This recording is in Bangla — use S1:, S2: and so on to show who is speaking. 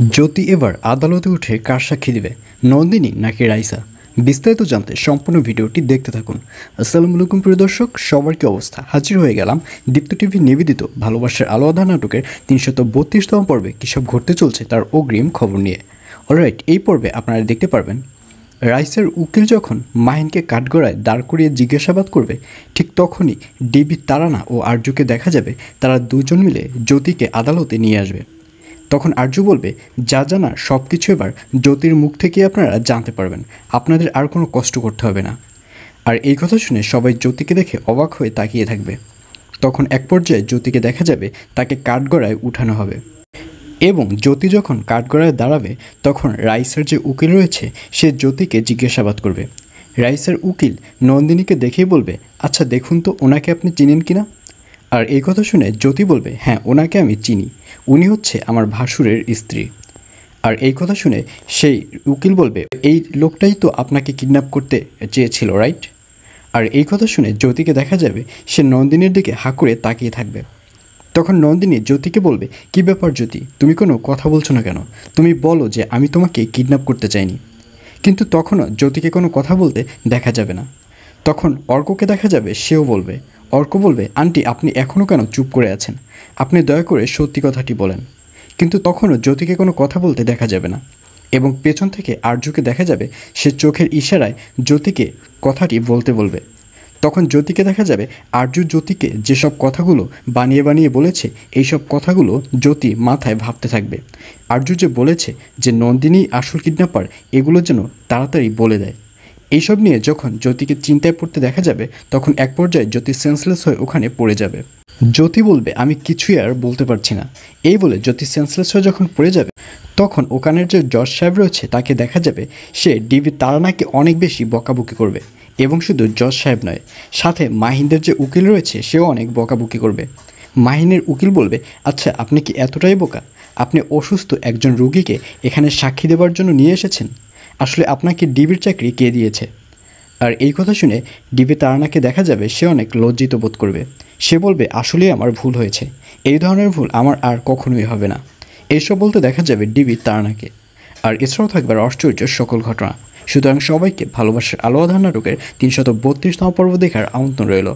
S1: জ্যোতি এবার আদালতে উঠে কার সাক্ষী দিবে, নন্দিনী নাকি রাইসা? বিস্তারিত জানতে সম্পূর্ণ ভিডিওটি দেখতে থাকুন। আসসালামু আলাইকুম প্রিয় দর্শক, সবার কি অবস্থা? হাজির হয়ে গেলাম দীপ্ত টিভি নিবেদিত ভালোবাসার আলো আঁধার নাটকের ৩৩২তম পর্বে কী সব ঘটতে চলছে তার অগ্রিম খবর নিয়ে। অলরাইট, এই পর্বে আপনারা দেখতে পারবেন রাইসার উকিল যখন মাহিনকে কাঠগড়ায় দাঁড় করিয়ে জিজ্ঞাসাবাদ করবে, ঠিক তখনই ডিবি তারানা ও আরজুকে দেখা যাবে তারা দুজন মিলে জ্যোতিকে আদালতে নিয়ে আসবে। তখন আরজু বলবে, যা জানার সব কিছু এবার জ্যোতির মুখ থেকে আপনারা জানতে পারবেন, আপনাদের আর কোনো কষ্ট করতে হবে না। আর এই কথা শুনে সবাই জ্যোতিকে দেখে অবাক হয়ে তাকিয়ে থাকবে। তখন এক পর্যায়ে জ্যোতিকে দেখা যাবে তাকে কাঠগড়ায় উঠানো হবে এবং জ্যোতি যখন কাঠগড়ায় দাঁড়াবে তখন রাইসার যে উকিল রয়েছে সে জ্যোতিকে জিজ্ঞাসাবাদ করবে। রাইসার উকিল নন্দিনীকে দেখেই বলবে, আচ্ছা দেখুন তো ওনাকে আপনি চিনেন কিনা? আর এই কথা শুনে জ্যোতি বলবে, হ্যাঁ ওনাকে আমি চিনি, উনি হচ্ছে আমার ভাসুরের স্ত্রী। আর এই কথা শুনে সেই উকিল বলবে, এই লোকটাই তো আপনাকে কিডন্যাপ করতে চেয়েছিল, রাইট? আর এই কথা শুনে জ্যোতিকে দেখা যাবে সে নন্দিনীর দিকে হাঁ করে তাকিয়ে থাকবে। তখন নন্দিনী জ্যোতিকে বলবে, কী ব্যাপার জ্যোতি, তুমি কোনো কথা বলছো না কেন? তুমি বলো যে আমি তোমাকে কিডন্যাপ করতে চাইনি। কিন্তু তখনও জ্যোতিকে কোনো কথা বলতে দেখা যাবে না। তখন অর্ককে দেখা যাবে, সেও বলবে। অর্ক বলবে, আন্টি আপনি এখনও কেন চুপ করে আছেন? আপনি দয়া করে সত্যি কথাটি বলেন। কিন্তু তখনও জ্যোতিকে কোনো কথা বলতে দেখা যাবে না এবং পেছন থেকে আরজুকে দেখা যাবে সে চোখের ইশারায় জ্যোতিকে কথাটি বলতে বলবে। তখন জ্যোতিকে দেখা যাবে আরজু জ্যোতিকে যেসব কথাগুলো বানিয়ে বানিয়ে বলেছে এই সব কথাগুলো জ্যোতি মাথায় ভাবতে থাকবে। আরজু যে বলেছে যে নন্দিনী আসল কিডন্যাপার, এগুলো যেন তাড়াতাড়ি বলে দেয়। এইসব নিয়ে যখন জ্যোতিকে চিন্তায় পড়তে দেখা যাবে তখন এক পর্যায়ে জ্যোতি সেন্সলেস হয়ে ওখানে পড়ে যাবে। জ্যোতি বলবে, আমি কিছুই আর বলতে পারছি না। এই বলে জ্যোতি সেন্সলেস হয়ে যখন পড়ে যাবে তখন ওখানের যে জজ সাহেব রয়েছে তাকে দেখা যাবে সে ডিবি তারানাকে অনেক বেশি বকাবকি করবে। এবং শুধু জজ সাহেব নয়, সাথে মাহিনদের যে উকিল রয়েছে সেও অনেক বকাবকি করবে। মাহিনের উকিল বলবে, আচ্ছা আপনি কি এতটাই বোকা? আপনি অসুস্থ একজন রুগীকে এখানে সাক্ষী দেওয়ার জন্য নিয়ে এসেছেন? আসলে আপনাকে ডিবির চাকরি কে দিয়েছে? আর এই কথা শুনে ডিবি তারানাকে দেখা যাবে সে অনেক লজ্জিত বোধ করবে। সে বলবে, আসলেই আমার ভুল হয়েছে, এই ধরনের ভুল আমার আর কখনোই হবে না। এইসব বলতে দেখা যাবে ডিবি তারানাকে। আর এছাড়াও থাকবে আশ্চর্য সকল ঘটনা। সুতরাং সবাইকে ভালোবাসার আলো আঁধার নাটকের ৩৩২তম পর্ব দেখার আমন্ত্রণ রইল।